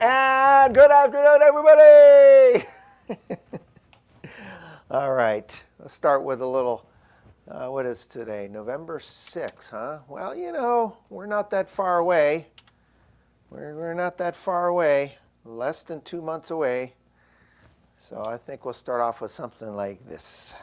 And good afternoon, everybody. All right, let's start with a little, what is today? November 6th, huh? Well, you know, we're not that far away. We're not that far away, less than 2 months away. So I think we'll start off with something like this.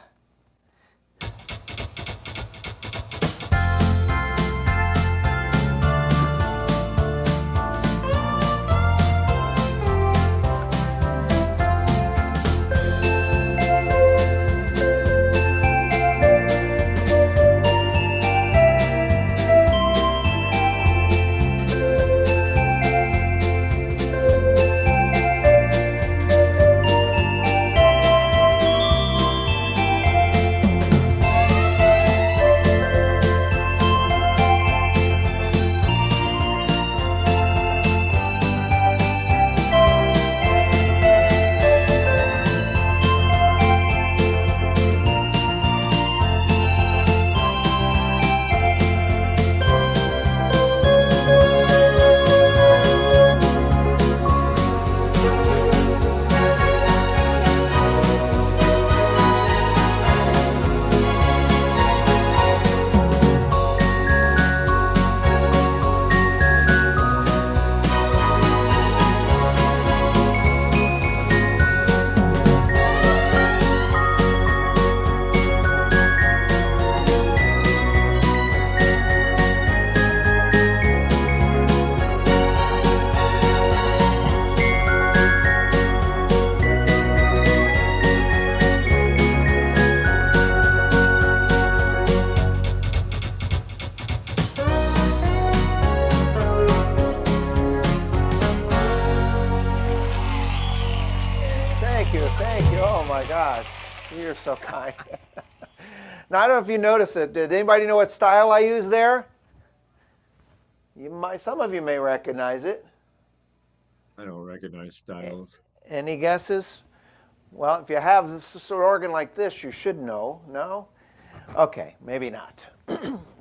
Thank you. Oh my gosh, you're so kind. Now I don't know if you noticed it. Did anybody know what style I used there? You might. Some of you may recognize it. I don't recognize styles. Any guesses? Well, if you have this sort of organ like this, you should know. No? Okay, maybe not.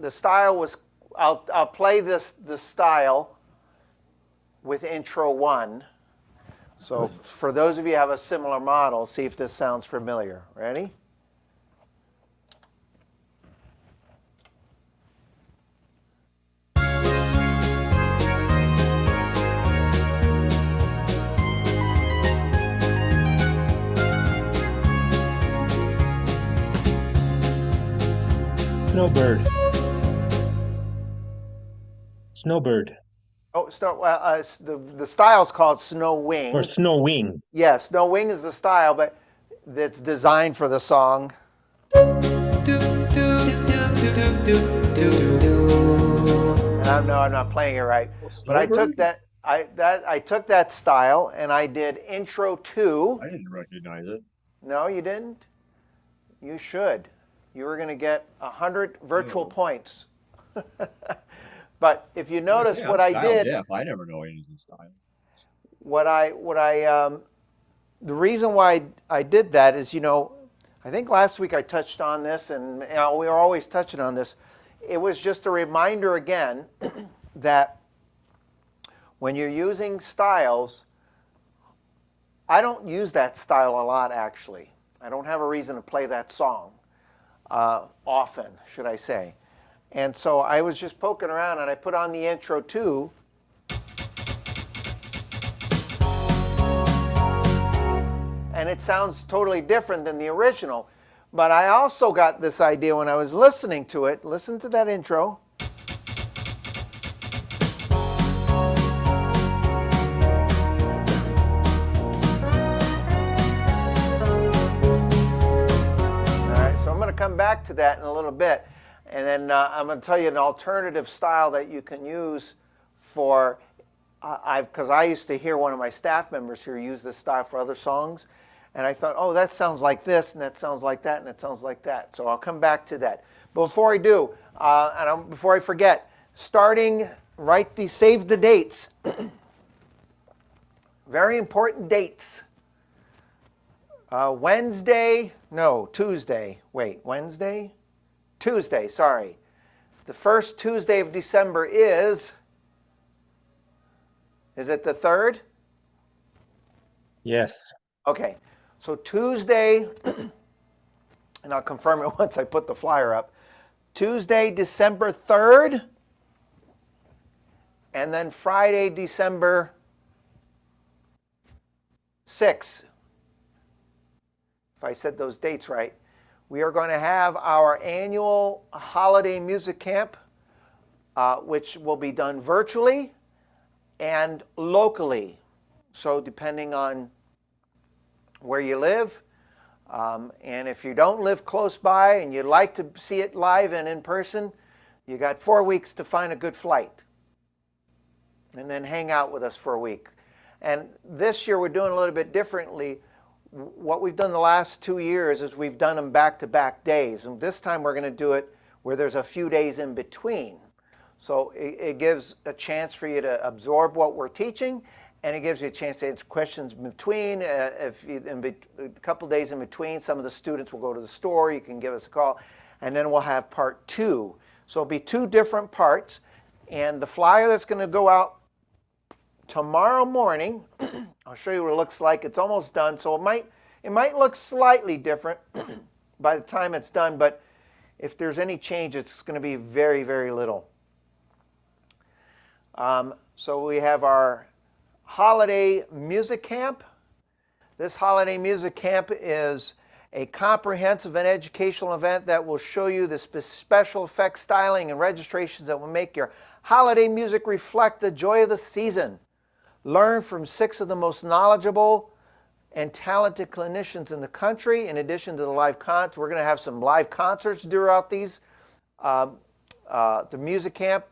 The style was. I'll play the style with intro 1. So for those of you who have a similar model, see if this sounds familiar. Ready? Snowbird. Snowbird. Oh, the style's called Snow Wing. Or Snow Wing. Yeah, Snow Wing is the style, but that's designed for the song. And I'm not playing it right, but I took that style and I did intro 2. I didn't recognize it. No, you didn't. You should. You were going to get 100 virtual points. But if you notice what I did, I never know anything style. The reason why I did that is, I think last week I touched on this, and we are always touching on this. It was just a reminder again that when you're using styles, I don't use that style a lot actually. I don't have a reason to play that song often, should I say. And so I was just poking around and I put on the intro 2. And it sounds totally different than the original. But I also got this idea when I was listening to it. Listen to that intro. All right, so I'm going to come back to that in a little bit. And then I'm going to tell you an alternative style that you can use for, because I used to hear one of my staff members here use this style for other songs. And I thought, oh, that sounds like this, and that sounds like that, and that sounds like that. So I'll come back to that. But before I do, before I forget, starting, save the dates. Very important dates. Tuesday, sorry. The first Tuesday of December is it the 3rd? Yes. Okay, so Tuesday, and I'll confirm it once I put the flyer up. Tuesday, December 3rd, and then Friday, December 6th. If I said those dates right, we are going to have our annual holiday music camp, which will be done virtually and locally. So depending on where you live, and if you don't live close by and you'd like to see it live and in person, you got 4 weeks to find a good flight and then hang out with us for a week. And this year we're doing a little bit differently. What we've done the last 2 years is we've done them back-to-back days. And this time we're going to do it where there's a few days in between. So it gives a chance for you to absorb what we're teaching, and it gives you a chance to answer questions in between. A couple days in between, some of the students will go to the store. You can give us a call. And then we'll have part 2. So it'll be 2 different parts. And the flyer that's going to go out tomorrow morning, I'll show you what it looks like. It's almost done, so it might look slightly different by the time it's done, but if there's any change, it's going to be very, very little. So we have our holiday music camp. This holiday music camp is a comprehensive and educational event that will show you the special effects, styling, and registrations that will make your holiday music reflect the joy of the season. Learn from 6 of the most knowledgeable and talented clinicians in the country. In addition to the live concerts, we're going to have some live concerts throughout the music camp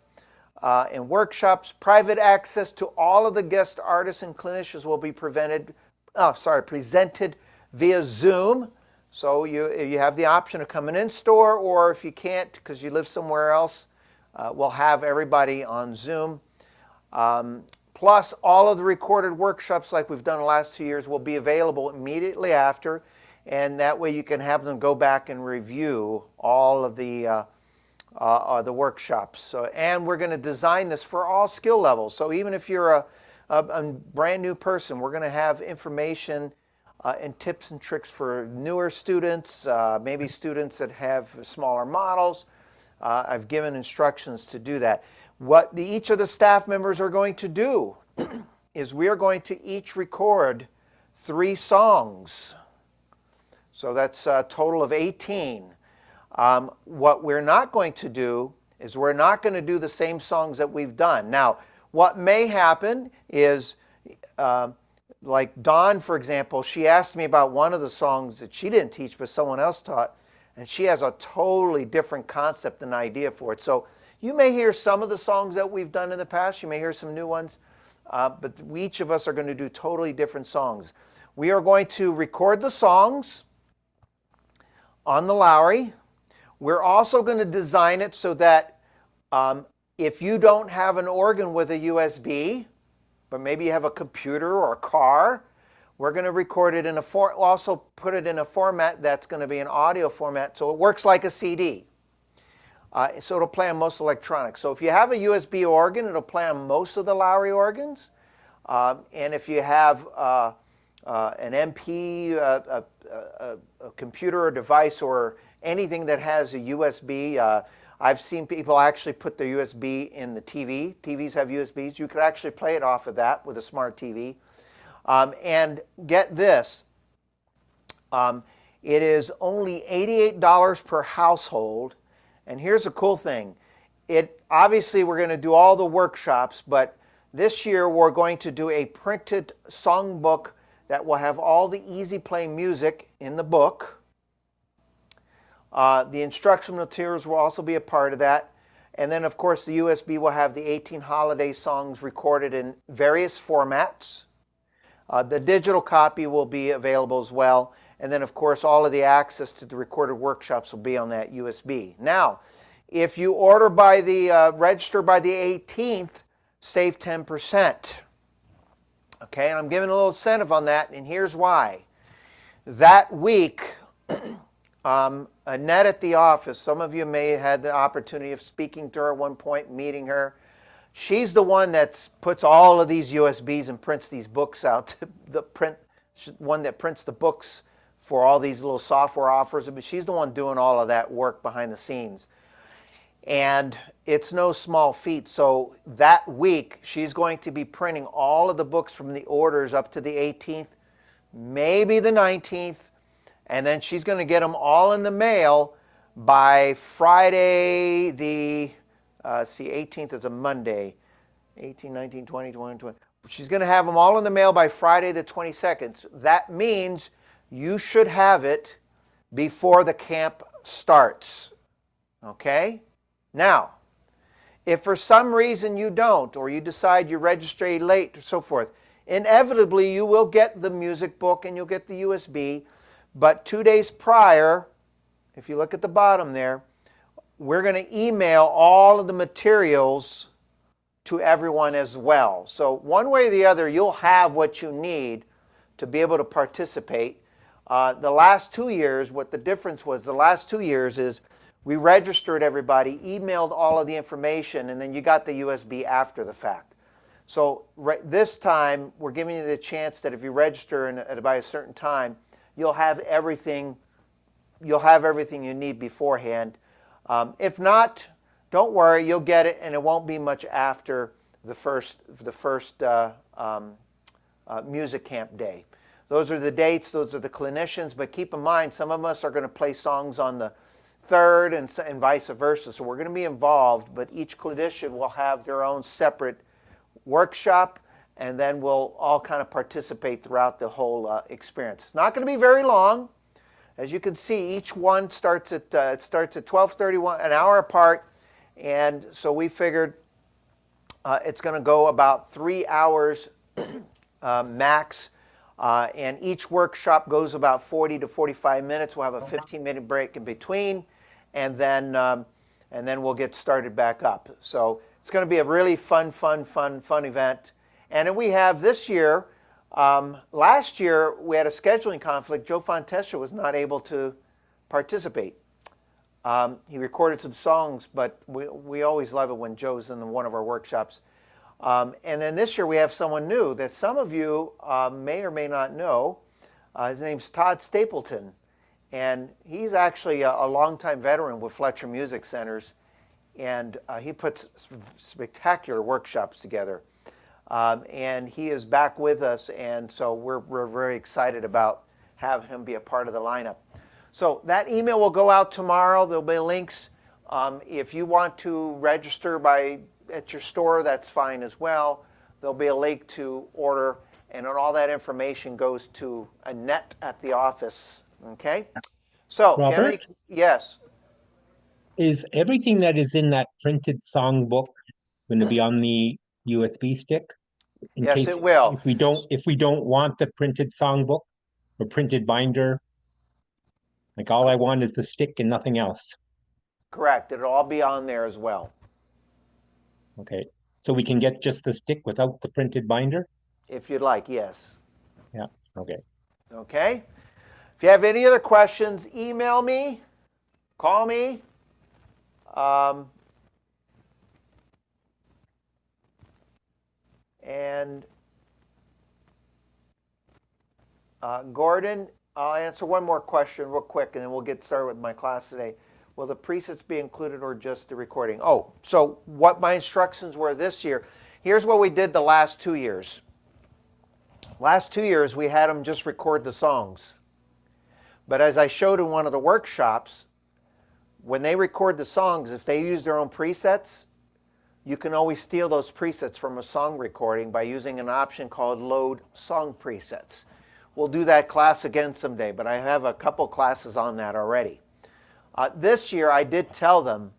and workshops. Private access to all of the guest artists and clinicians will be presented via Zoom. So you have the option of coming in store, or if you can't because you live somewhere else, we'll have everybody on Zoom. Plus, all of the recorded workshops like we've done the last 2 years will be available immediately after, and that way you can have them go back and review all of the workshops. So, and we're going to design this for all skill levels. So even if you're a brand new person, we're going to have information and tips and tricks for newer students, maybe students that have smaller models. I've given instructions to do that. What each of the staff members are going to do is we are going to each record 3 songs. So that's a total of 18. What we're not going to do is we're not going to do the same songs that we've done. Now, what may happen is, like Dawn, for example, she asked me about one of the songs that she didn't teach but someone else taught, and she has a totally different concept and idea for it. So you may hear some of the songs that we've done in the past. You may hear some new ones. But each of us are going to do totally different songs. We are going to record the songs on the Lowrey. We're also going to design it so that if you don't have an organ with a USB, but maybe you have a computer or a car, we're going to record it in also put it in a format that's going to be an audio format, so it works like a CD. So it'll play on most electronics. So if you have a USB organ, it'll play on most of the Lowrey organs. And if you have an MP, a computer or device or anything that has a USB, I've seen people actually put their USB in the TV. TVs have USBs. You could actually play it off of that with a smart TV. And get this, it is only $88 per household. And here's the cool thing. Obviously, we're going to do all the workshops, but this year we're going to do a printed songbook that will have all the easy play music in the book. The instructional materials will also be a part of that. And then, of course, the USB will have the 18 holiday songs recorded in various formats. The digital copy will be available as well. And then, of course, all of the access to the recorded workshops will be on that USB. Now, if you order by the, register by the 18th, save 10%. Okay, and I'm giving a little incentive on that, and here's why. That week, Annette at the office, some of you may have had the opportunity of speaking to her at one point, meeting her. She's the one that puts all of these USBs and prints these books out to print one that prints the books for all these little software offers. But she's the one doing all of that work behind the scenes. And it's no small feat. So that week, she's going to be printing all of the books from the orders up to the 18th, maybe the 19th, and then she's going to get them all in the mail by Friday the, 18th is a Monday, 18, 19, 20, 21, 20. She's going to have them all in the mail by Friday the 22nd. So that means you should have it before the camp starts, okay? Now, if for some reason you don't, or you decide you registered late or so forth, inevitably you will get the music book and you'll get the USB, but 2 days prior, if you look at the bottom there, we're going to email all of the materials to everyone as well. So one way or the other, you'll have what you need to be able to participate. The last 2 years, what the difference was, the last 2 years is we registered everybody, emailed all of the information, and then you got the USB after the fact. So this time, we're giving you the chance that if you register by a certain time, you'll have everything you need beforehand. If not, don't worry, you'll get it, and it won't be much after the first music camp day. Those are the dates, those are the clinicians, but keep in mind, some of us are going to play songs on the 3rd and vice versa. So we're going to be involved, but each clinician will have their own separate workshop, and then we'll all kind of participate throughout the whole experience. It's not going to be very long. As you can see, each one starts at 12:31, an hour apart, and so we figured it's going to go about 3 hours max, and each workshop goes about 40 to 45 minutes. We'll have a 15-minute break in between, and then we'll get started back up. So it's going to be a really fun event. And then we have this year, last year we had a scheduling conflict. Joe Fontesha was not able to participate. He recorded some songs, but we always love it when Joe's in one of our workshops. And then this year we have someone new that some of you may or may not know. His name's Todd Stapleton. And he's actually a longtime veteran with Fletcher Music Centers. And he puts spectacular workshops together. And he is back with us. And so we're very excited about having him be a part of the lineup. So that email will go out tomorrow. There'll be links. If you want to register at your store, that's fine as well. There'll be a link to order, and then all that information goes to Annette at the office. Okay? So, if you have any, yes. Is everything that is in that printed song book going to be on the USB stick? Yes, it will. If we don't want the printed song book or printed binder, like all I want is the stick and nothing else. Correct. It'll all be on there as well. Okay. So we can get just the stick without the printed binder? If you'd like, yes. Yeah. Okay. Okay. If you have any other questions, email me, call me. And Gordon, I'll answer one more question real quick, and then we'll get started with my class today. Will the presets be included or just the recording? Oh, so what my instructions were this year. Here's what we did the last 2 years. Last 2 years, we had them just record the songs. But as I showed in one of the workshops, when they record the songs, if they use their own presets, you can always steal those presets from a song recording by using an option called Load Song Presets. We'll do that class again someday, but I have a couple classes on that already. This year, I did tell them,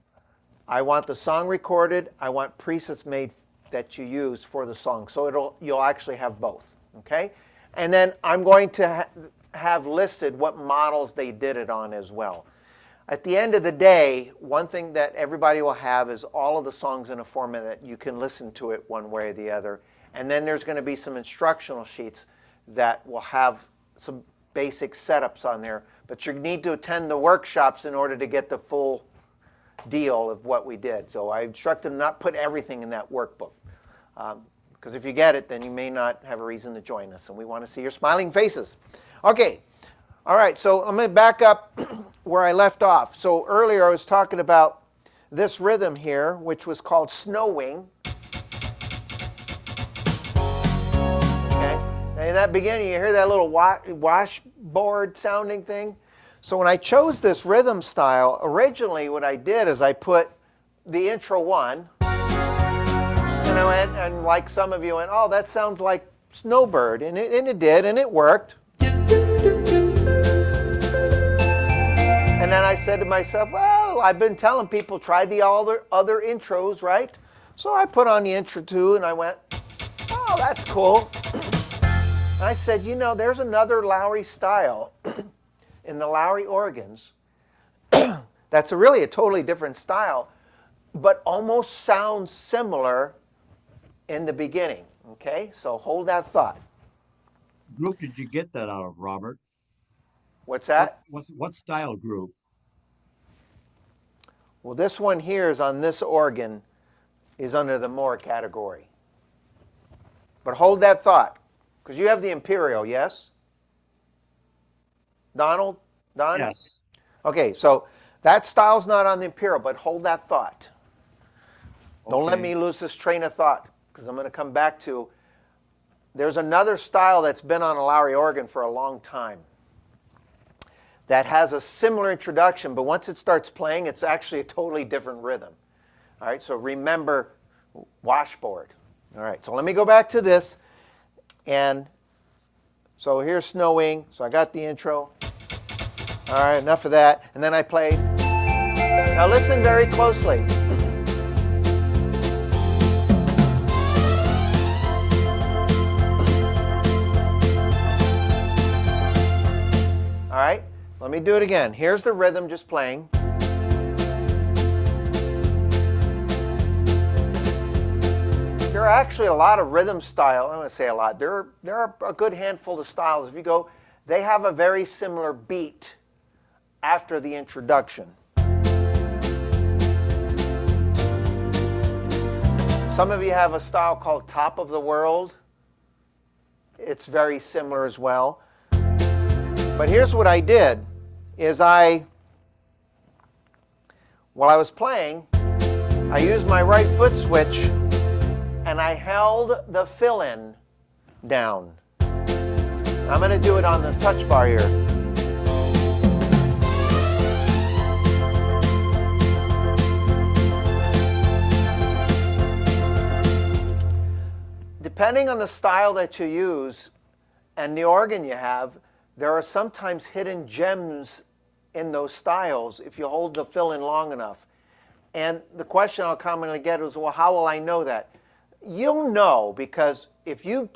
I want the song recorded, I want presets made that you use for the song. So you'll actually have both, okay? And then I'm going to have listed what models they did it on as well. At the end of the day, one thing that everybody will have is all of the songs in a format that you can listen to it one way or the other. And then there's going to be some instructional sheets that will have some basic setups on there. But you need to attend the workshops in order to get the full deal of what we did. So I instructed them not put everything in that workbook. Because if you get it, then you may not have a reason to join us, and we want to see your smiling faces. Okay, all right, so I'm going to back up where I left off. So earlier I was talking about this rhythm here, which was called snowing. Okay, and in that beginning, you hear that little washboard sounding thing. So when I chose this rhythm style, originally what I did is I put the intro 1, and I went, and like some of you went, oh, that sounds like Snowbird, and it did, and it worked. And then I said to myself, well, I've been telling people try the other intros, right? So I put on the intro 2, and I went, oh, that's cool. And I said, you know, there's another Lowrey style in the Lowrey organs that's really a totally different style, but almost sounds similar in the beginning. Okay, so hold that thought. Group did you get that out of, Robert? What's that? What style group? Well, this one here is on this organ is under the Moore category. But hold that thought, because you have the Imperial, yes? Donald? Don? Yes. Okay, so that style's not on the Imperial, but hold that thought. Don't let Okay. me lose this train of thought, because I'm going to come back to, there's another style that's been on a Lowrey organ for a long time that has a similar introduction, but once it starts playing, it's actually a totally different rhythm. All right, so remember washboard. All right, so let me go back to this. And so here's snowing. So I got the intro. All right, enough of that. And then I played. Now listen very closely. All right, let me do it again. Here's the rhythm just playing. There are actually a lot of rhythm style. I don't want to say a lot. There are a good handful of styles. If you go, they have a very similar beat after the introduction. Some of you have a style called Top of the World. It's very similar as well. But here's what I did, is while I was playing, I used my right foot switch and I held the fill-in down. I'm going to do it on the touch bar here. Depending on the style that you use and the organ you have, there are sometimes hidden gems in those styles if you hold the fill-in long enough. And the question I'll commonly get is, well, how will I know that? You'll know because if you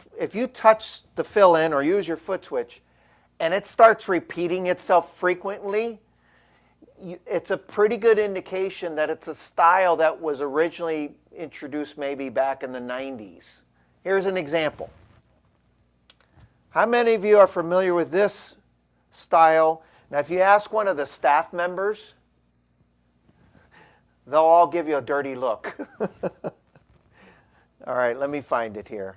touch the fill-in or use your foot switch and it starts repeating itself frequently, it's a pretty good indication that it's a style that was originally introduced maybe back in the 90s. Here's an example. How many of you are familiar with this style? Now, if you ask one of the staff members, they'll all give you a dirty look. All right, let me find it here.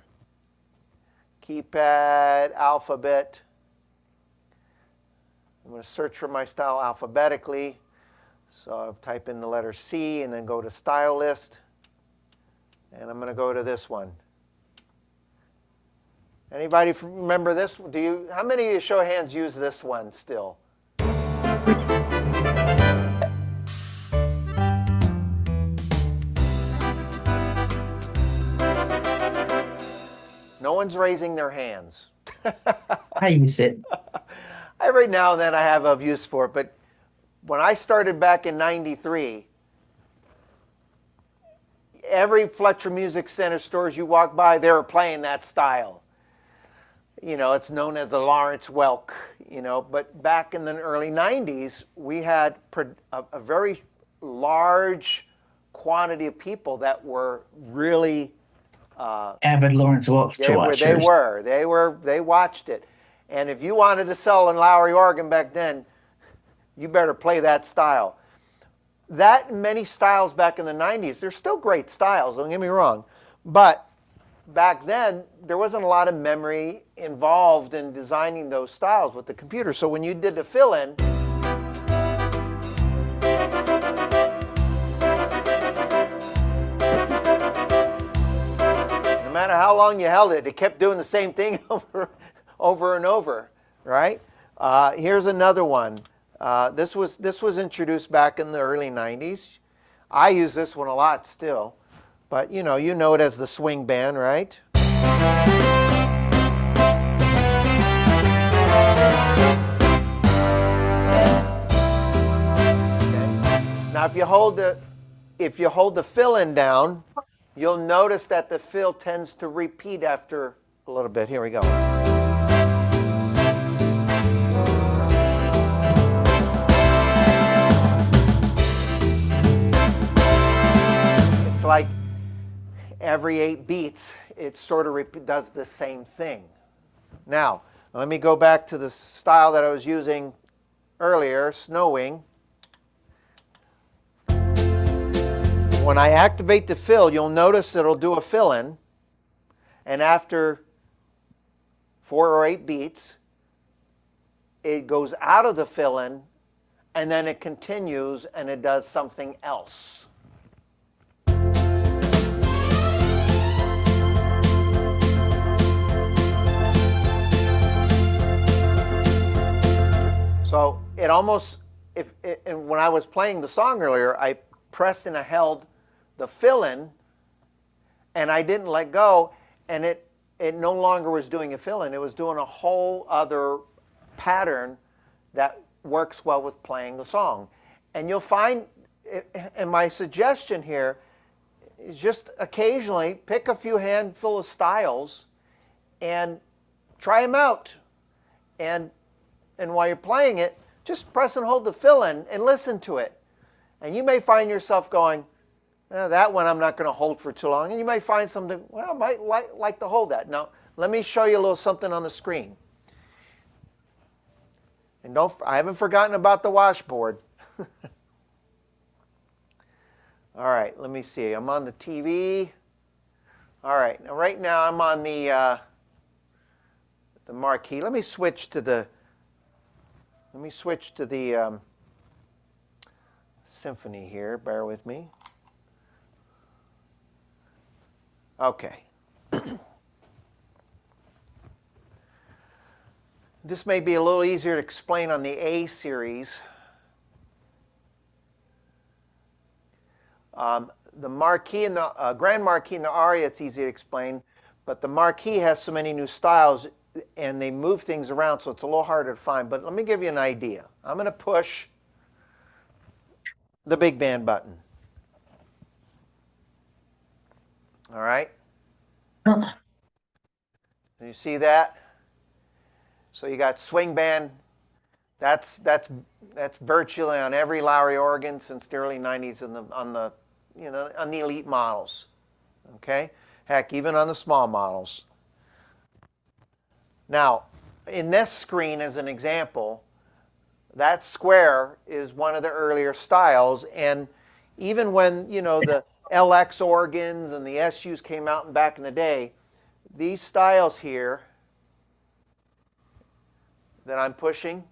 Keypad, alphabet. I'm going to search for my style alphabetically. So I'll type in the letter C and then go to style list. And I'm going to go to this one. Anybody remember this? How many of you, show of hands, use this one still? No one's raising their hands. I use it. Every now and then I have a use for it, but when I started back in '93, every Fletcher Music Center stores you walk by, they were playing that style. You know, it's known as the Lawrence Welk, you know, but back in the early 90s, we had a very large quantity of people that were really Avid Lawrence Welk watchers. They watched it. And if you wanted to sell a Lowrey organ back then, you better play that style. That and many styles back in the 90s, they're still great styles, don't get me wrong, but back then, there wasn't a lot of memory involved in designing those styles with the computer. So when you did the fill-in, no matter how long you held it, it kept doing the same thing over and over, right? Here's another one. This was introduced back in the early 90s. I use this one a lot still, but you know it as the swing band, right? Okay. Now if you hold the fill-in down, you'll notice that the fill tends to repeat after a little bit. Here we go. Like every 8 beats, it sort of does the same thing. Now, let me go back to the style that I was using earlier, snowing. When I activate the fill, you'll notice it'll do a fill-in, and after 4 or 8 beats, it goes out of the fill-in, and then it continues and it does something else. So it almost, and when I was playing the song earlier, I pressed and I held the fill-in, and I didn't let go, and it no longer was doing a fill-in. It was doing a whole other pattern that works well with playing the song. And you'll find, and my suggestion here is just occasionally pick a few handful of styles and try them out. And while you're playing it, just press and hold the fill-in and listen to it. And you may find yourself going, that one I'm not going to hold for too long. And you may find something, well, I might like to hold that. Now, let me show you a little something on the screen. And I haven't forgotten about the washboard. All right, let me see. I'm on the TV. All right, now right now I'm on the marquee. Let me switch to the symphony here. Bear with me. Okay. This may be a little easier to explain on the A series. The marquee and the Grand Marquee and the Aria, it's easy to explain, but the marquee has so many new styles and they move things around, so it's a little harder to find. But let me give you an idea. I'm going to push the big band button. All right? You see that? So you got swing band. That's virtually on every Lowrey organ since the early 90s on the elite models. Okay? Heck, even on the small models. Now, in this screen as an example, that square is one of the earlier styles, and even when, the LX organs and the SUs came out back in the day, these styles here that I'm pushing,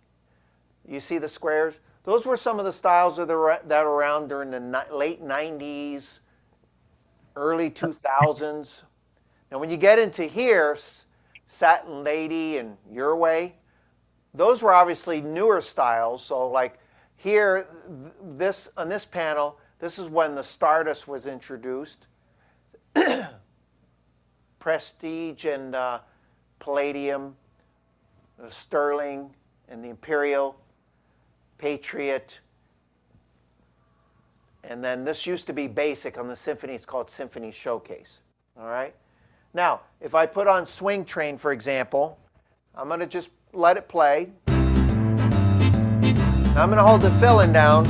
you see the squares? Those were some of the styles that were around during the late 90s, early 2000s. Now when you get into here, Satin Lady and Your Way, those were obviously newer styles. So like here, on this panel, this is when the Stardust was introduced. Prestige and Palladium, the Sterling and the Imperial, Patriot, and then this used to be basic on the Symphony. It's called Symphony Showcase. All right. Now, if I put on Swing Train, for example, I'm going to just let it play. Now I'm going to hold the fill-in down.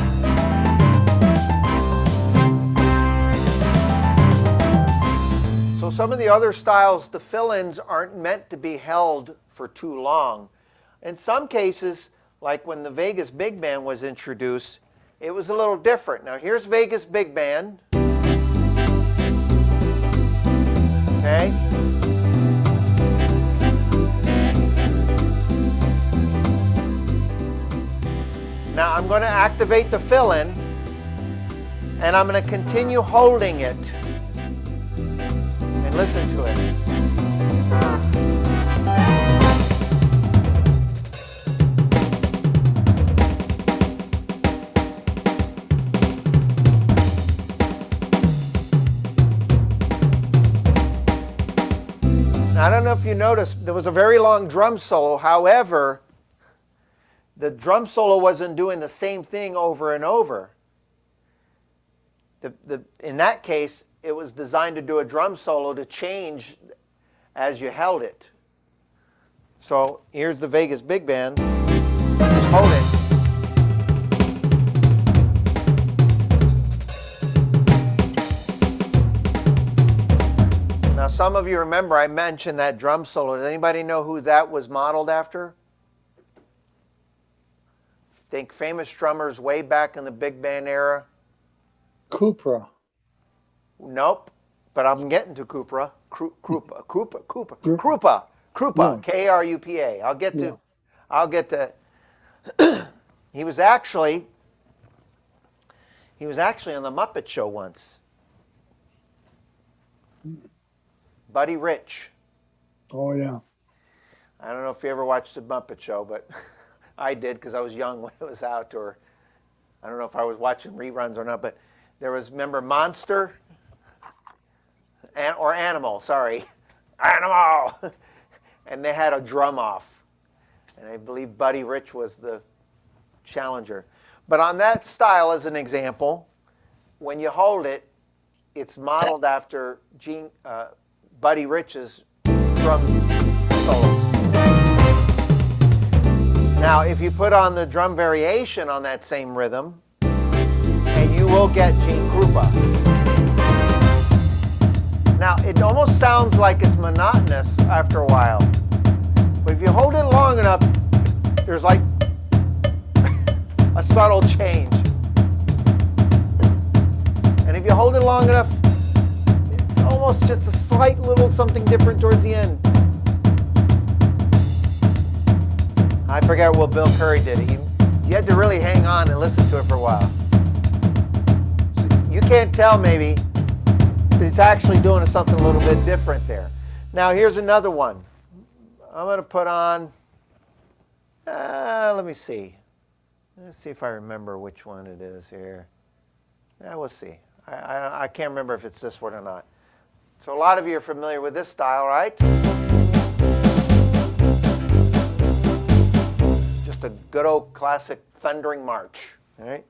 So some of the other styles, the fill-ins aren't meant to be held for too long. In some cases, like when the Vegas Big Band was introduced, it was a little different. Now here's Vegas Big Band. Okay? going to activate the fill-in, and I'm going to continue holding it. And listen to it. Now, I don't know if you noticed, there was a very long drum solo. However, the drum solo wasn't doing the same thing over and over. In that case, it was designed to do a drum solo to change as you held it. So here's the Vegas Big Band. Just hold it. Now, some of you remember I mentioned that drum solo. Does anybody know who that was modeled after? Think famous drummers way back in the big band era. Krupa. Nope, but I'm getting to Krupa. Krupa. No. K-R-U-P-A. I'll get to. He was actually on the Muppet Show once. Buddy Rich. Oh, yeah. I don't know if you ever watched the Muppet Show, but I did because I was young when it was out, or I don't know if I was watching reruns or not, but there was, remember Monster? Or Animal, sorry. Animal! And they had a drum off. And I believe Buddy Rich was the challenger. But on that style, as an example, when you hold it, it's modeled after Buddy Rich's drum solo. Now, if you put on the drum variation on that same rhythm, and you will get Gene Krupa. Now, it almost sounds like it's monotonous after a while. But if you hold it long enough, there's like a subtle change. And if you hold it long enough, it's almost just a slight little something different towards the end. I forget what Bill Curry did. You had to really hang on and listen to it for a while. So you can't tell maybe, but it's actually doing something a little bit different there. Now here's another one. I'm going to put on, let me see. Let's see if I remember which one it is here. We'll see. I can't remember if it's this one or not. So a lot of you are familiar with this style, right? Just a good old classic thundering march, all right?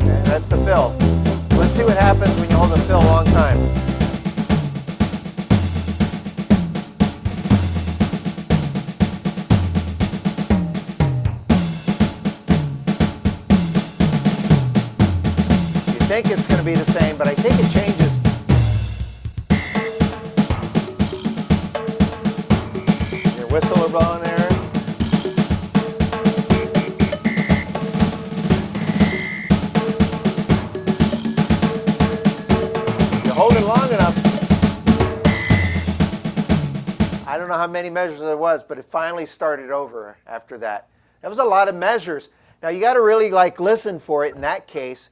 And that's the fill. Let's see what happens when you hold the fill a long time. You think it's going to be the same, but I think it changes. Whistle blowing there. You hold it long enough. I don't know how many measures there was, but it finally started over after that. That was a lot of measures. Now you got to really listen for it in that case,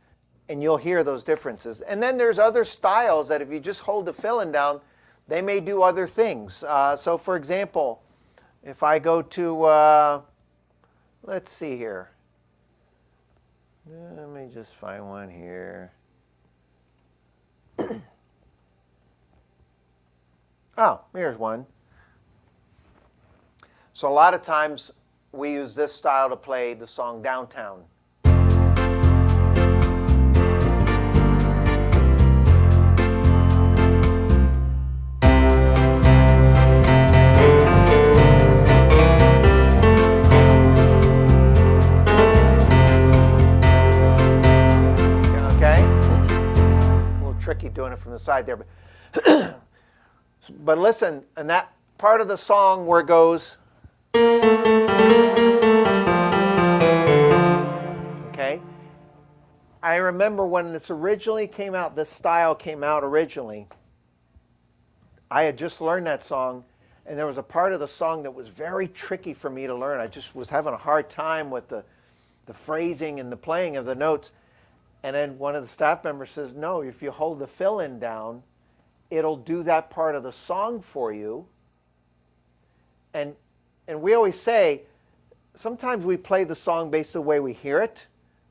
and you'll hear those differences. And then there's other styles that if you just hold the fill-in down, they may do other things. So for example, if I go to, let's see here. Let me just find one here. Oh, here's one. So a lot of times we use this style to play the song Downtown. Tricky doing it from the side there, but listen, and that part of the song where it goes, okay, I remember when this originally came out, this style came out originally, I had just learned that song, and there was a part of the song that was very tricky for me to learn. I just was having a hard time with the phrasing and the playing of the notes. And then one of the staff members says, no, if you hold the fill-in down, it'll do that part of the song for you. And we always say, sometimes we play the song based on the way we hear it,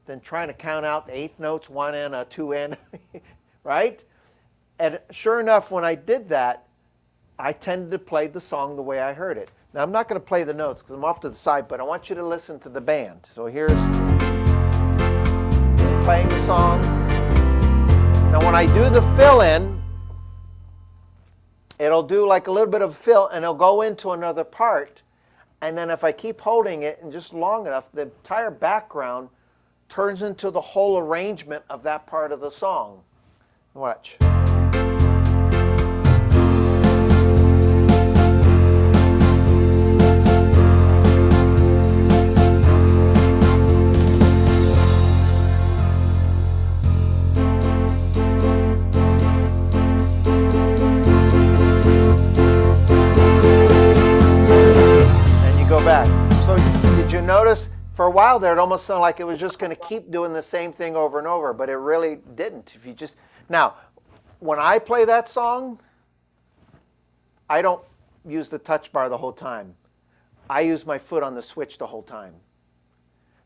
than trying to count out the eighth notes, one and a two and, right? And sure enough, when I did that, I tended to play the song the way I heard it. Now, I'm not going to play the notes because I'm off to the side, but I want you to listen to the band. So here's playing the song. Now, when I do the fill-in, it'll do like a little bit of fill, and it'll go into another part. And then if I keep holding it and just long enough, the entire background turns into the whole arrangement of that part of the song. Watch. Back. So did you notice for a while there it almost sounded like it was just going to keep doing the same thing over and over, but it really didn't. If you just now, when I play that song, I don't use the touch bar the whole time. I use my foot on the switch the whole time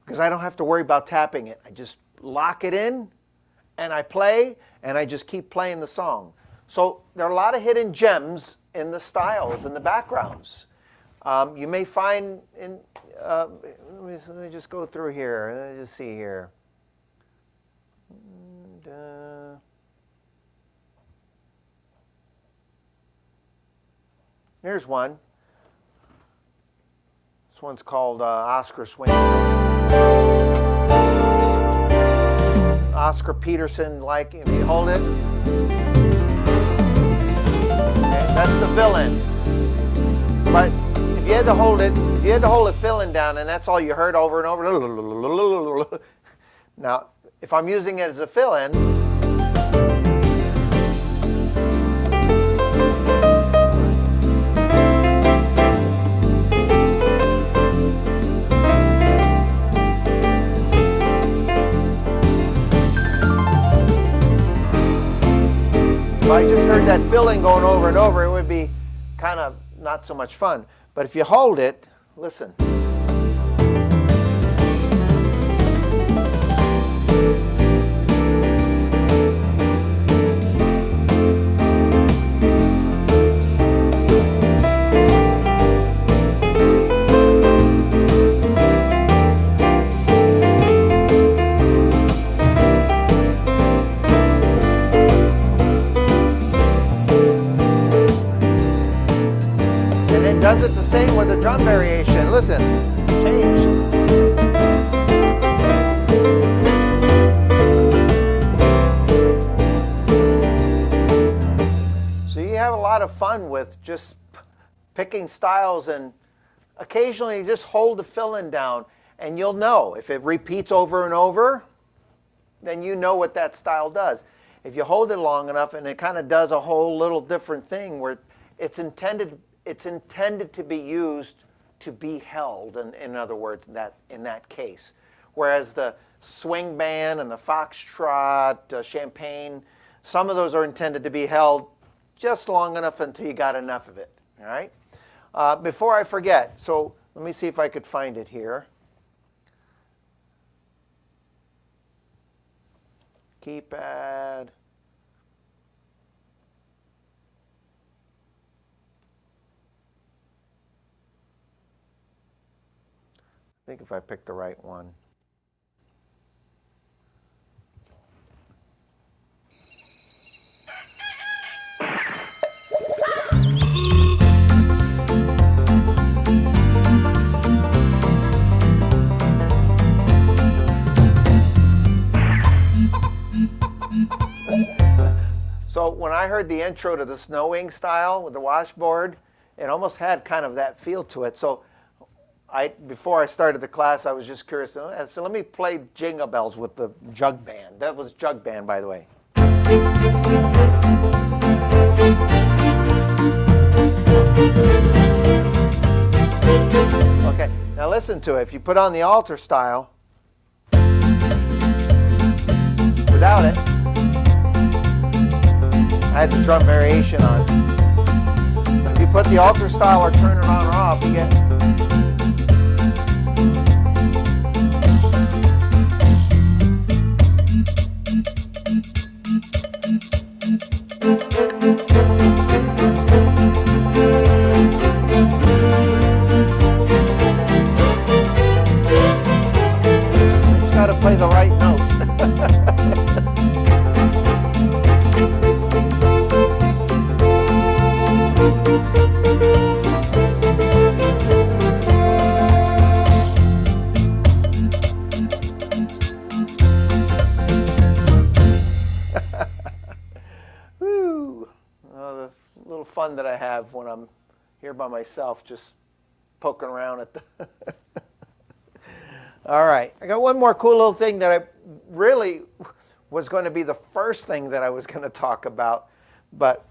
because I don't have to worry about tapping it. I just lock it in and I play and I just keep playing the song. So there are a lot of hidden gems in the styles and the backgrounds. You may find in, let me just go through here. Let me just see here. And, here's one. This one's called Oscar Swing. Oscar Peterson, like if you hold it. Okay, that's the fill-in. But if you had to hold it, fill-in down, and that's all you heard over and over. Now, if I'm using it as a fill-in, if I just heard that fill-in going over and over, it would be kind of not so much fun. But if you hold it, listen. Does it the same with the drum variation. Listen, change. So you have a lot of fun with just picking styles, and occasionally you just hold the fill-in down and you'll know. If it repeats over and over, then you know what that style does. If you hold it long enough and it kind of does a whole little different thing where it's intended to be used to be held, in other words, in that case. Whereas the swing band and the foxtrot, champagne, some of those are intended to be held just long enough until you got enough of it, all right? Before I forget, so let me see if I could find it here. Keypad. I think if I picked the right one. So when I heard the intro to the Snowing style with the washboard, it almost had kind of that feel to it. So before I started the class, I was just curious. So let me play Jingle Bells with the jug band. That was jug band, by the way. listen to it. If you put on the altar style, without it, I had the drum variation on. But if you put the altar style or turn it on or off, you get. Got to play the right notes. Woo. Oh, the little fun that I have when I'm here by myself, just poking around at the All right, I got one more cool little thing that I really was going to be the first thing that I was going to talk about, but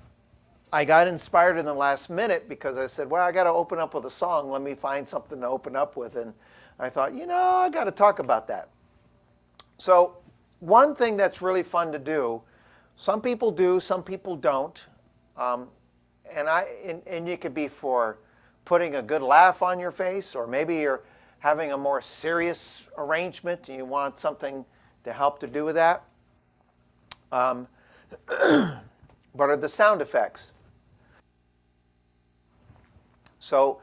I got inspired in the last minute because I said, well, I got to open up with a song. Let me find something to open up with. And I thought, I got to talk about that. So one thing that's really fun to do, some people do, some people don't. And it could be for putting a good laugh on your face, or maybe you're having a more serious arrangement and you want something to help to do with that. But are the sound effects. So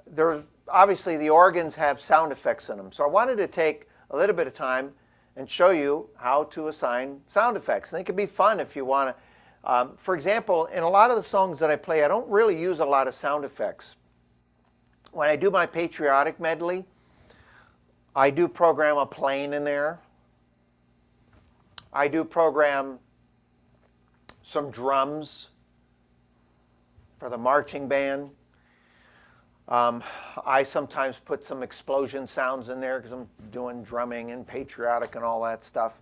there's obviously the organs have sound effects in them. So I wanted to take a little bit of time and show you how to assign sound effects. And it can be fun if you want to. For example, in a lot of the songs that I play, I don't really use a lot of sound effects. When I do my patriotic medley, I do program a plane in there. I do program some drums for the marching band. I sometimes put some explosion sounds in there because I'm doing drumming and patriotic and all that stuff.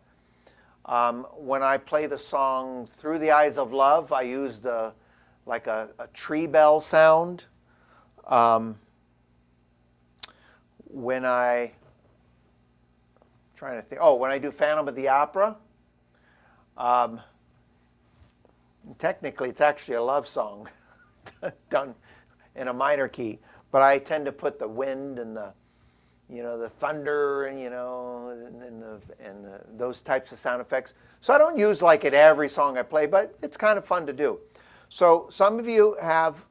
When I play the song Through the Eyes of Love, I use like a tree bell sound. When I when I do Phantom of the Opera, technically it's actually a love song done in a minor key, but I tend to put the wind and the thunder and those types of sound effects. So I don't use like it every song I play, but it's kind of fun to do. So some of you have,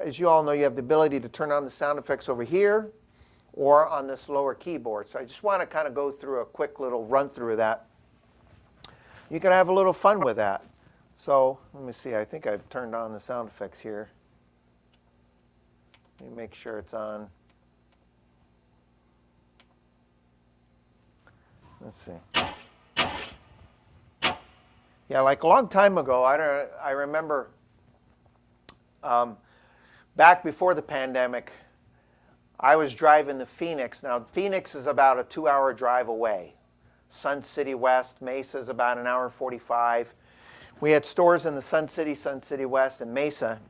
as you all know, you have the ability to turn on the sound effects over here or on this lower keyboard. So I just want to kind of go through a quick little run through of that. You can have a little fun with that. So let me see, I think I've turned on the sound effects here. Let me make sure it's on. Let's see. Yeah, like a long time ago, I remember back before the pandemic, I was driving to Phoenix. Now, Phoenix is about a 2-hour drive away. Sun City West, Mesa is about an hour and 45. We had stores in the Sun City West, and Mesa.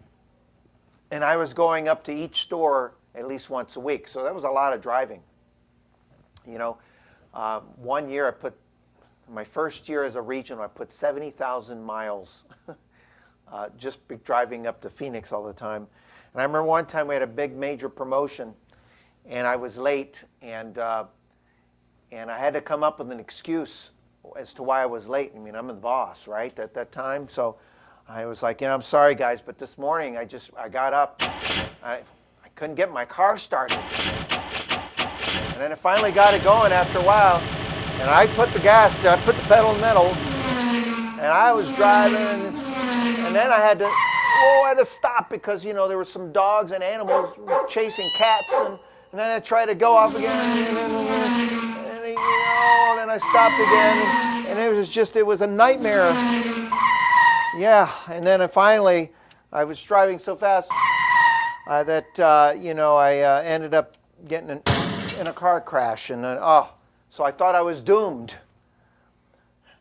And I was going up to each store at least once a week. So that was a lot of driving. One year my first year as a regional, I put 70,000 miles just driving up to Phoenix all the time. And I remember one time we had a big major promotion, and I was late, and I had to come up with an excuse as to why I was late. I mean, I'm the boss, right, at that time. So I was like, I'm sorry, guys, but this morning I got up. I couldn't get my car started. And then I finally got it going after a while. And I put the pedal in the metal. And I was driving. And then I had to stop because, there were some dogs and animals chasing cats. And then I tried to go off again. And then I stopped again. And it was a nightmare. Yeah, and then finally, I was driving so fast that I ended up getting in a car crash, and so I thought I was doomed.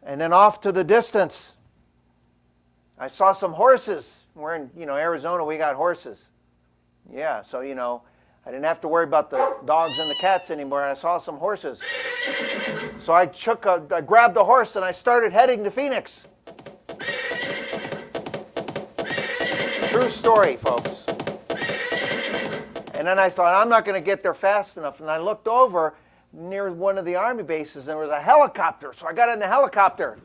And then off to the distance, I saw some horses. We're in Arizona. We got horses. Yeah, so I didn't have to worry about the dogs and the cats anymore, and I saw some horses. So I grabbed the horse and I started heading to Phoenix. True story, folks. And then I thought, I'm not going to get there fast enough. And I looked over near one of the Army bases, and there was a helicopter. So I got in the helicopter.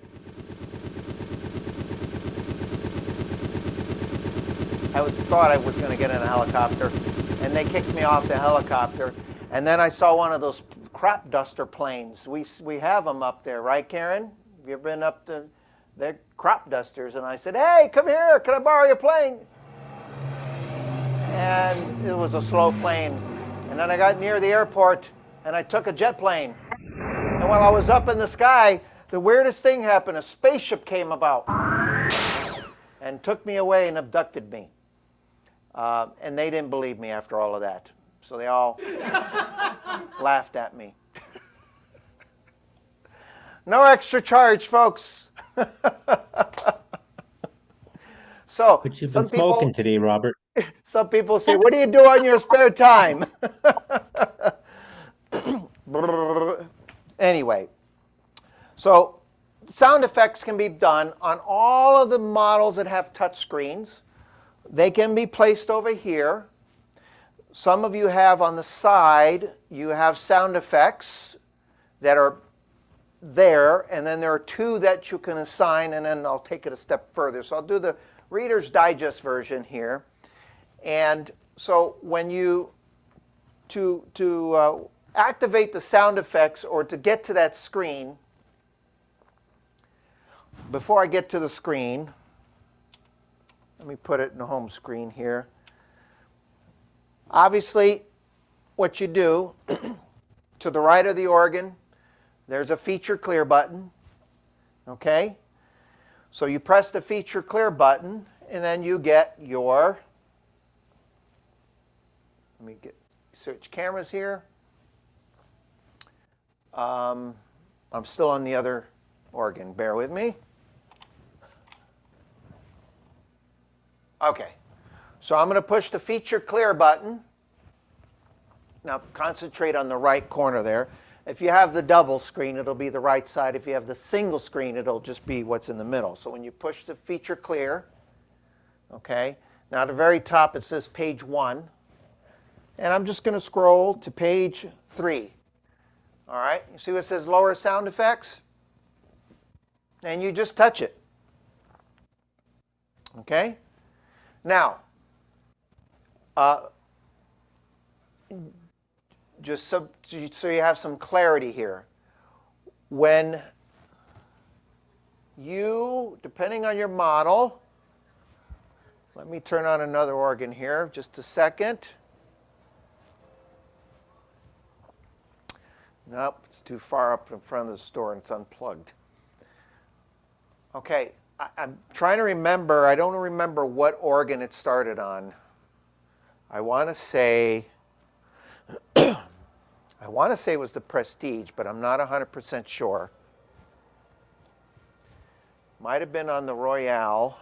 I thought I was going to get in a helicopter, and they kicked me off the helicopter. And then I saw one of those crop duster planes. We have them up there, right, Karen? Have you ever been up to? They're crop dusters. And I said, hey, come here. Can I borrow your plane? And it was a slow plane. And then I got near the airport, and I took a jet plane. And while I was up in the sky, the weirdest thing happened. A spaceship came about and took me away and abducted me. And they didn't believe me after all of that. So they all laughed at me. No extra charge, folks. So, But you've been smoking today, Robert. Some people say, what do you do on your spare time? Anyway, so sound effects can be done on all of the models that have touch screens. They can be placed over here. Some of you have on the side, you have sound effects that are there, and then there are two that you can assign, and then I'll take it a step further. So I'll do the Reader's Digest version here. And so when you, to activate the sound effects or to get to that screen, before I get to the screen, let me put it in the home screen here. Obviously, what you do, to the right of the organ, there's a feature clear button, okay? So you press the feature clear button, and then you get your, let me switch cameras here. I'm still on the other organ, bear with me. Okay, so I'm going to push the feature clear button. Now concentrate on the right corner there. If you have the double screen, it'll be the right side. If you have the single screen, it'll just be what's in the middle. So when you push the feature clear, okay, now at the very top it says page 1. And I'm just going to scroll to page 3. All right, you see what it says lower sound effects? And you just touch it. Okay? Now, just so you have some clarity here. When you, depending on your model, let me turn on another organ here, just a second. Nope, it's too far up in front of the store and it's unplugged. Okay, I'm trying to remember, I don't remember what organ it started on. I want to say it was the Prestige, but I'm not 100% sure. Might have been on the Royale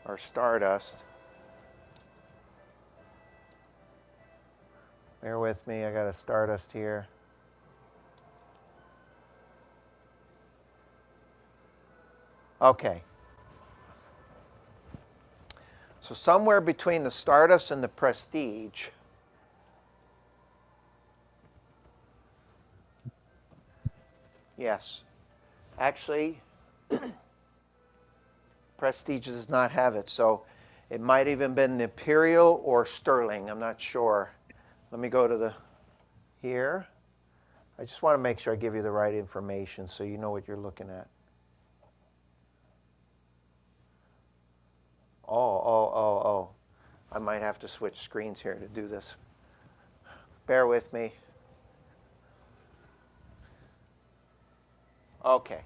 or Stardust. Bear with me, I got a Stardust here. Okay. So somewhere between the Stardust and the Prestige. Yes. Actually, Prestige does not have it, so it might even been the Imperial or Sterling. I'm not sure. Let me go to the here. I just want to make sure I give you the right information so you know what you're looking at. Oh. I might have to switch screens here to do this. Bear with me. Okay.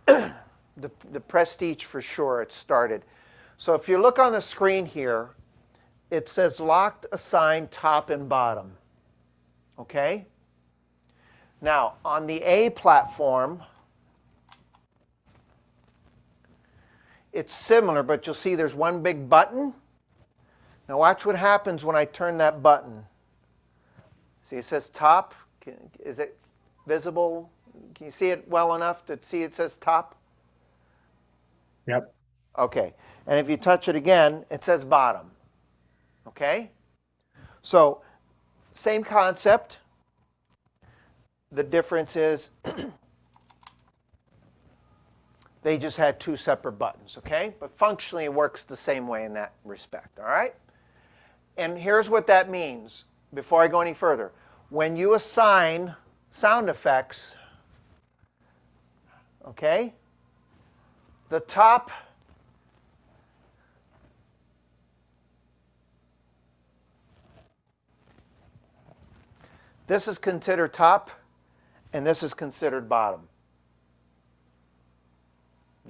The Prestige for sure, it started. So if you look on the screen here, it says locked, assigned, top and bottom. Okay? Now, on the A platform, it's similar, but you'll see there's one big button. Now watch what happens when I turn that button. See, it says top. Is it visible? Can you see it well enough to see it says top? Yep. Okay. And if you touch it again, it says bottom. Okay? So, same concept. The difference is they just had two separate buttons, okay? But functionally it works the same way in that respect, all right? And here's what that means before I go any further. When you assign sound effects, okay, the top this is considered top and this is considered bottom.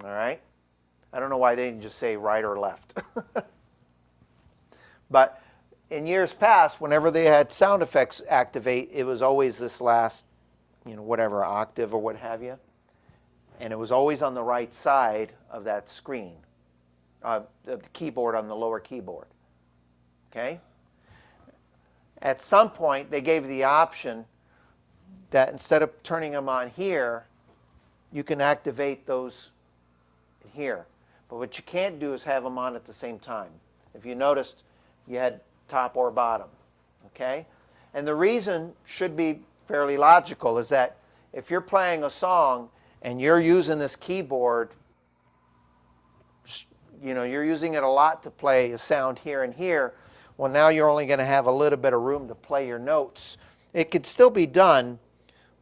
All right? I don't know why they didn't just say right or left. But in years past, whenever they had sound effects activate, it was always this last, whatever, octave or what have you. And it was always on the right side of that screen, of the keyboard on the lower keyboard. Okay? At some point, they gave the option that instead of turning them on here, you can activate those here. But what you can't do is have them on at the same time. If you noticed, you had top or bottom. Okay? And the reason should be fairly logical is that if you're playing a song and you're using this keyboard, you're using it a lot to play a sound here and here, well, now you're only going to have a little bit of room to play your notes. It could still be done,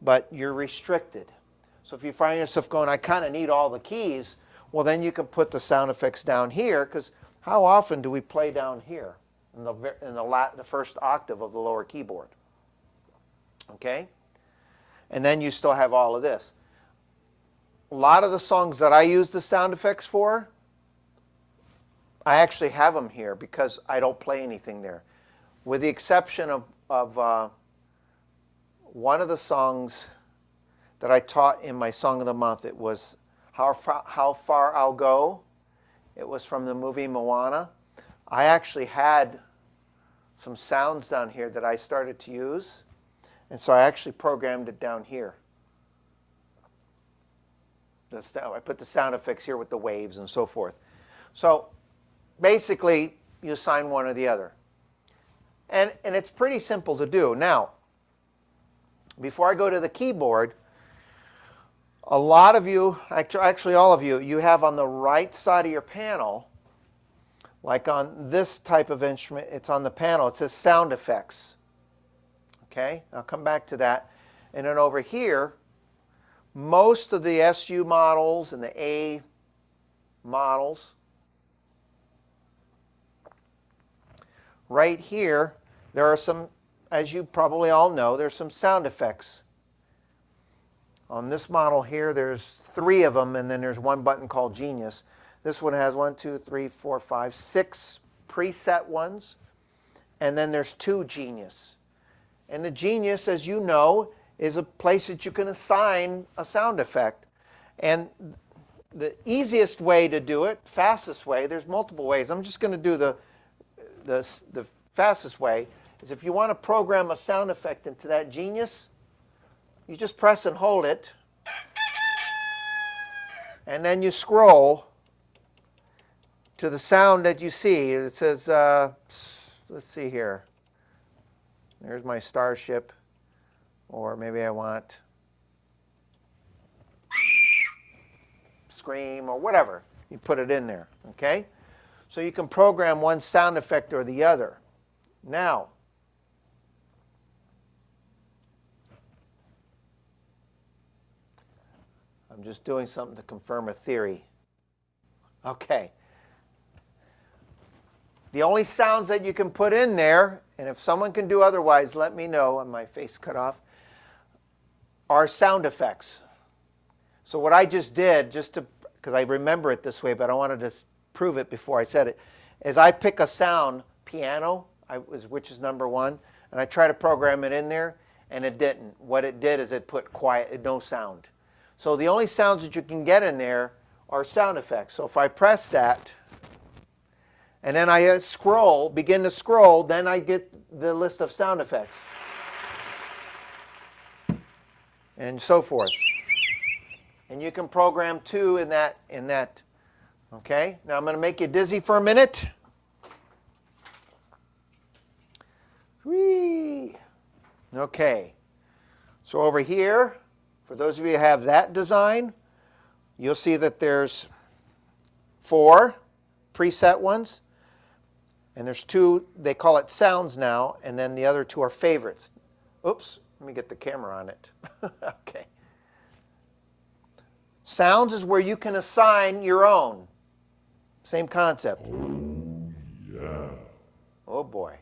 but you're restricted. So if you find yourself going, I kind of need all the keys, well, then you can put the sound effects down here, because how often do we play down here in the first octave of the lower keyboard? Okay? And then you still have all of this. A lot of the songs that I use the sound effects for, I actually have them here because I don't play anything there. With the exception of one of the songs that I taught in my Song of the Month. It was How Far I'll Go. It was from the movie Moana. I actually had some sounds down here that I started to use. And so I actually programmed it down here. I put the sound effects here with the waves and so forth. So basically, you assign one or the other. And it's pretty simple to do. Now, before I go to the keyboard, a lot of you, actually all of you, you have on the right side of your panel, like on this type of instrument, it's on the panel, it says sound effects. Okay, I'll come back to that. And then over here, most of the SU models and the A models, right here, there are some, as you probably all know, there's some sound effects. On this model here, there's 3 of them, and then there's one button called Genius. This one has 1, 2, 3, 4, 5, 6 preset ones, and then there's 2 Genius. And the Genius, as you know, is a place that you can assign a sound effect. And the easiest way to do it, fastest way, there's multiple ways. I'm just going to do the fastest way, is if you want to program a sound effect into that Genius, you just press and hold it, and then you scroll to the sound that you see. It says, let's see here. There's my starship, or maybe I want scream or whatever. You put it in there, okay? So you can program one sound effect or the other. Now, I'm just doing something to confirm a theory. Okay. The only sounds that you can put in there, and if someone can do otherwise, let me know, and my face cut off, are sound effects. So what I just did, because I remember it this way, but I wanted to prove it before I said it, is I pick a sound, piano, which is number 1, and I try to program it in there, and it didn't. What it did is it put quiet, no sound. So the only sounds that you can get in there are sound effects. So if I press that, and then I begin to scroll, then I get the list of sound effects. And so forth. And you can program 2 in that. Okay? Now I'm going to make you dizzy for a minute. Whee! Okay. So over here, for those of you who have that design, you'll see that there's 4 preset ones. And there's 2, they call it sounds now, and then the other 2 are favorites. Oops, let me get the camera on it. Okay. Sounds is where you can assign your own. Same concept. Yeah. Oh boy.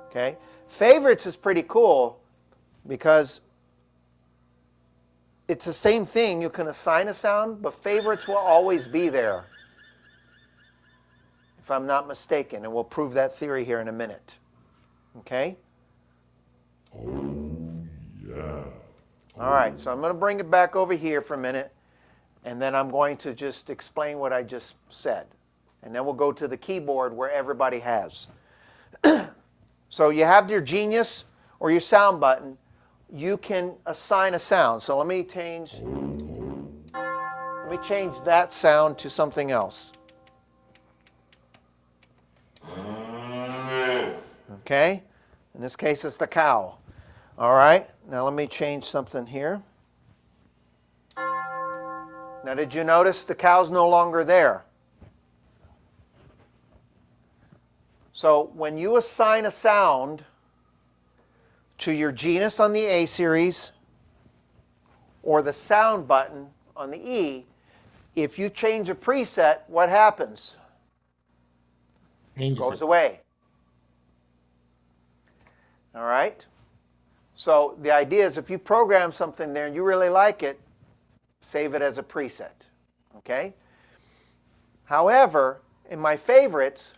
Okay. Favorites is pretty cool because it's the same thing. You can assign a sound, but favorites will always be there, if I'm not mistaken, and we'll prove that theory here in a minute. Okay? Yeah. All right, so I'm going to bring it back over here for a minute, and then I'm going to just explain what I just said. And then we'll go to the keyboard where everybody has. So you have your Genius or your sound button. You can assign a sound. So let me change that sound to something else. Okay? In this case, it's the cow. All right, now let me change something here. Now, did you notice the cow's no longer there? So when you assign a sound to your Genus on the A series or the sound button on the E, if you change a preset, what happens? It goes away. All right? So the idea is if you program something there and you really like it, save it as a preset. Okay? However, in my favorites,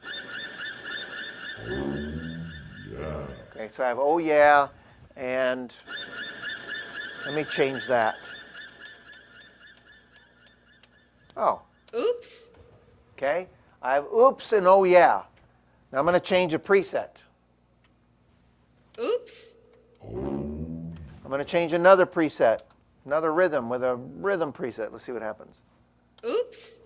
okay, so I have oh yeah, and let me change that. Oh. Oops. Okay, I have oops and oh yeah. Now I'm going to change a preset. Oops. I'm going to change another preset, another rhythm with a rhythm preset. Let's see what happens. Oops.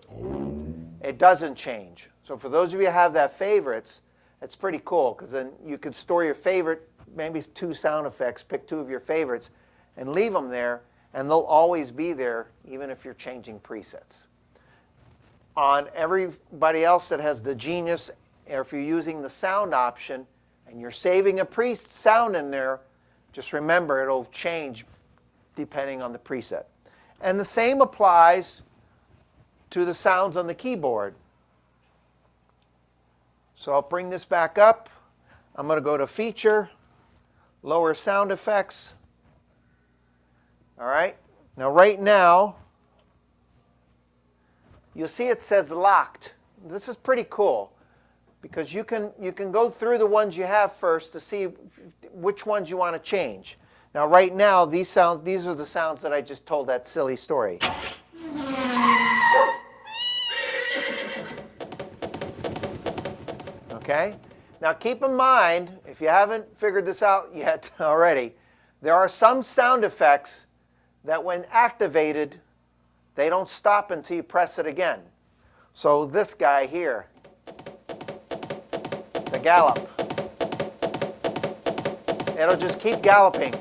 It doesn't change. So for those of you who have that favorites, it's pretty cool because then you could store your favorite, maybe 2 sound effects, pick 2 of your favorites, and leave them there, and they'll always be there even if you're changing presets. On everybody else that has the Genius, or if you're using the sound option and you're saving a sound in there, just remember it'll change depending on the preset. And the same applies to the sounds on the keyboard. So I'll bring this back up. I'm going to go to Feature, Lower Sound Effects. All right. Now right now, you'll see it says locked. This is pretty cool because you can go through the ones you have first to see which ones you want to change. Now right now, these are the sounds that I just told that silly story. Okay? Now keep in mind, if you haven't figured this out yet already, there are some sound effects that when activated, they don't stop until you press it again. So this guy here, the gallop, it'll just keep galloping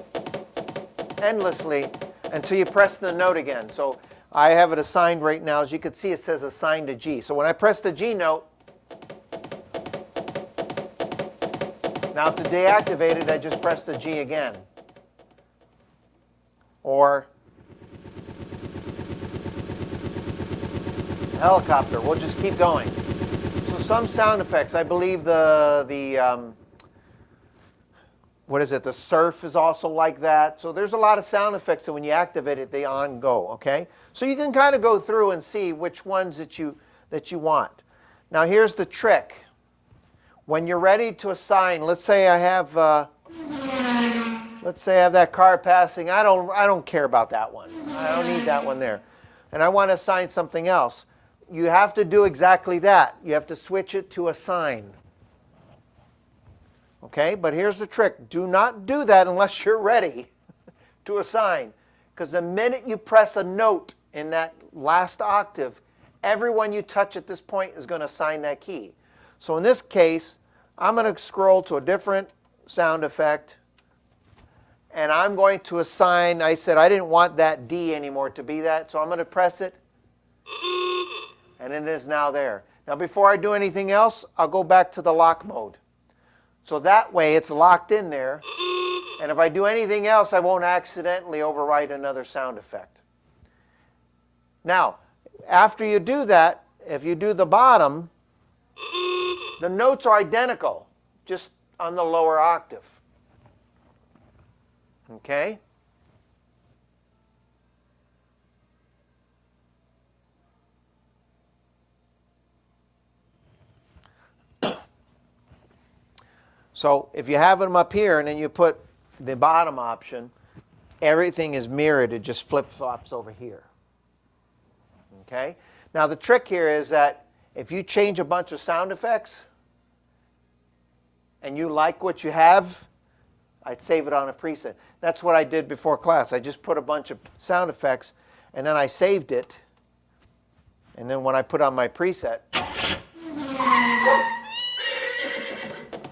endlessly until you press the note again. So I have it assigned right now. As you can see, it says assigned to G. So when I press the G note, now to deactivate it, I just press the G again. Or helicopter, we'll just keep going. So some sound effects, I believe what is it, the surf is also like that. So there's a lot of sound effects that when you activate it, they on go, okay? So you can kind of go through and see which ones that you want. Now here's the trick. When you're ready to assign, let's say I have that car passing. I don't care about that one. I don't need that one there. And I want to assign something else. you have to do exactly that. You have to switch it to a sign. Okay, but here's the trick. Do not do that unless you're ready to assign. Because the minute you press a note in that last octave, everyone you touch at this point is going to assign that key. So in this case, I'm going to scroll to a different sound effect. And I'm going to assign, I said I didn't want that D anymore to be that. So I'm going to press it. And it is now there. Now before I do anything else, I'll go back to the lock mode. So that way it's locked in there. And if I do anything else, I won't accidentally overwrite another sound effect. Now, after you do that, if you do the bottom, the notes are identical, just on the lower octave. Okay? So if you have them up here and then you put the bottom option, everything is mirrored. It just flip-flops over here. Okay? Now the trick here is that if you change a bunch of sound effects and you like what you have, I'd save it on a preset. That's what I did before class. I just put a bunch of sound effects and then I saved it. And then when I put on my preset,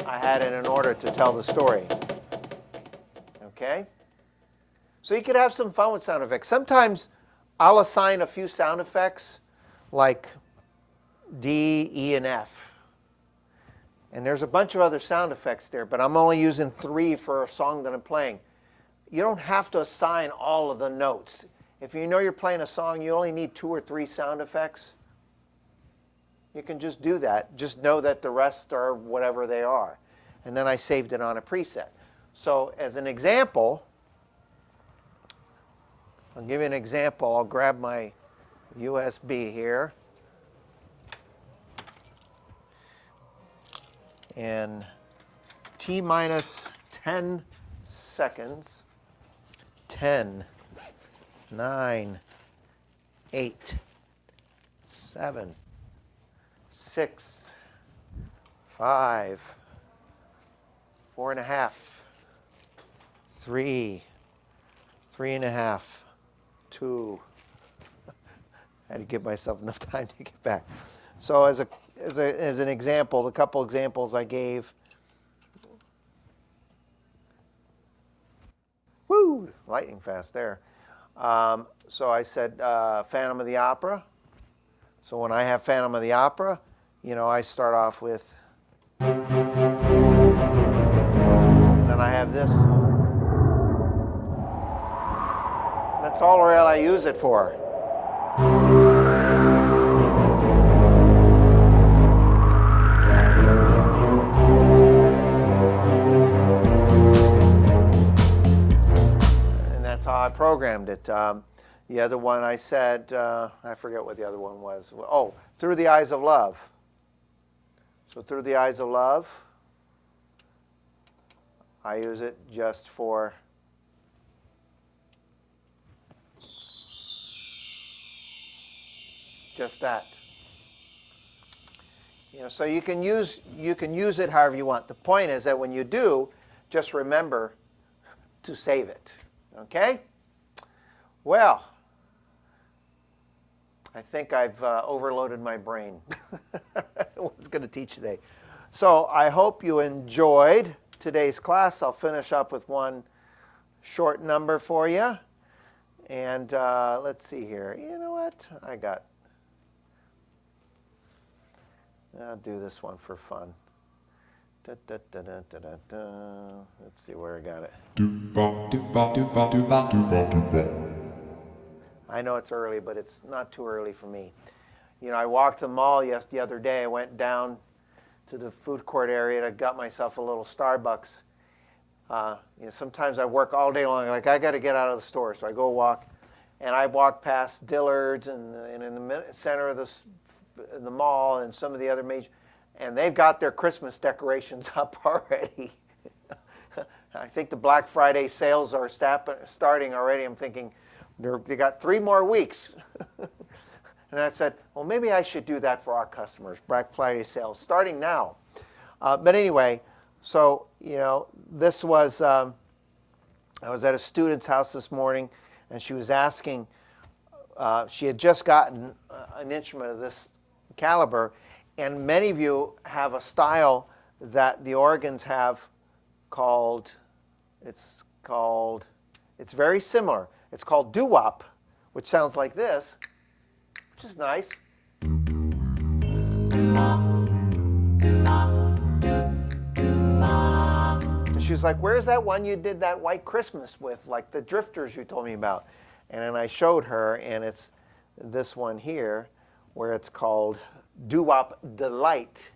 I had it in order to tell the story. Okay? So you could have some fun with sound effects. Sometimes I'll assign a few sound effects like D, E, and F. And there's a bunch of other sound effects there, but I'm only using 3 for a song that I'm playing. You don't have to assign all of the notes. If you know you're playing a song, you only need 2 or 3 sound effects. You can just do that. Just know that the rest are whatever they are. And then I saved it on a preset. So as an example, I'll give you an example. I'll grab my USB here. In T minus 10 seconds, 10, 9, 8, 7, 6, 5, 4.5, 3, 3.5, 2. I had to give myself enough time to get back. So as an example, the couple examples I gave. Woo! Lightning fast there. So I said Phantom of the Opera. So when I have Phantom of the Opera, you know, I start off with, then I have this. That's all really I use it for. And that's how I programmed it. The other one I said, I forget what the other one was. Oh, Through the Eyes of Love. So Through the Eyes of Love, I use it just for just that. You know, so you can use it however you want. The point is that when you do, just remember to save it. Okay? Well, I think I've overloaded my brain. What I was going to teach today. So I hope you enjoyed today's class. I'll finish up with one short number for you. And let's see here. You know what? I'll do this one for fun. Let's see where I got it. I know it's early, but it's not too early for me. You know, I walked the mall the other day. I went down to the food court area and I got myself a little Starbucks. You know, sometimes I work all day long. Like, I got to get out of the store. So I go walk, and I walk past Dillard's and in the center of the mall and some of the other major, and they've got their Christmas decorations up already. I think the Black Friday sales are starting already. I'm thinking they got 3 more weeks. And And I said, well, maybe I should do that for our customers, Black Friday sales, starting now. But anyway, so, this was, I was at a student's house this morning, and she was asking, she had just gotten an instrument of this caliber, and many of you have a style that the organs have called, it's very similar. It's called doo-wop, which sounds like this, which is nice. And she was like, where's that one you did that White Christmas with, like the drifters you told me about? And then I showed her, and it's this one here, where it's called Doo-Wop Delight.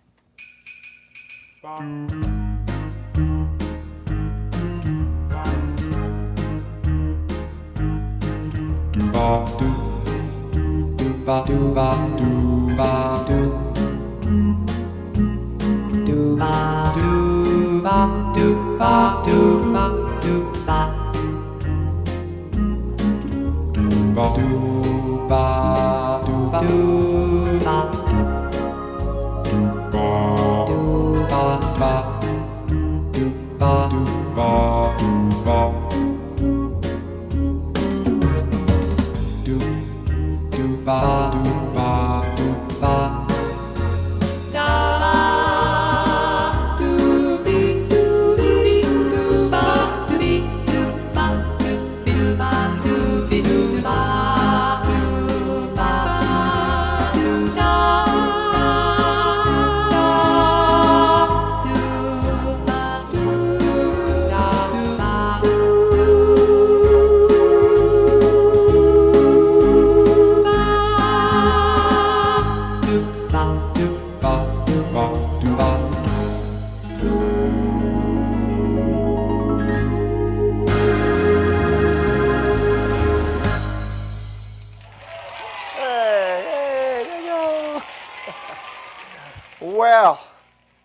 Well,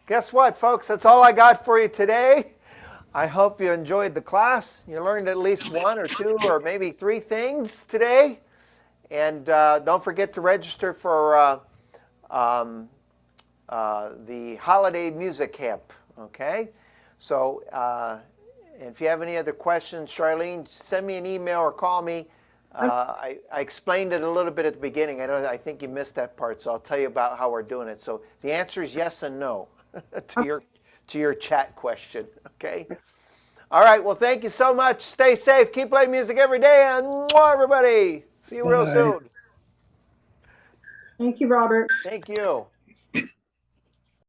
guess what, folks? That's all I got for you today. I hope you enjoyed the class. You learned at least one or two or maybe three things today. And don't forget to register for the holiday music camp, okay? So if you have any other questions, Charlene, send me an email or call me. I explained it a little bit at the beginning. I think you missed that part, so I'll tell you about how we're doing it. So the answer is yes and no to your chat question, okay? All right, well, thank you so much. Stay safe. Keep playing music every day, and mwah, everybody. See you real soon. Thank you, Robert. Thank you.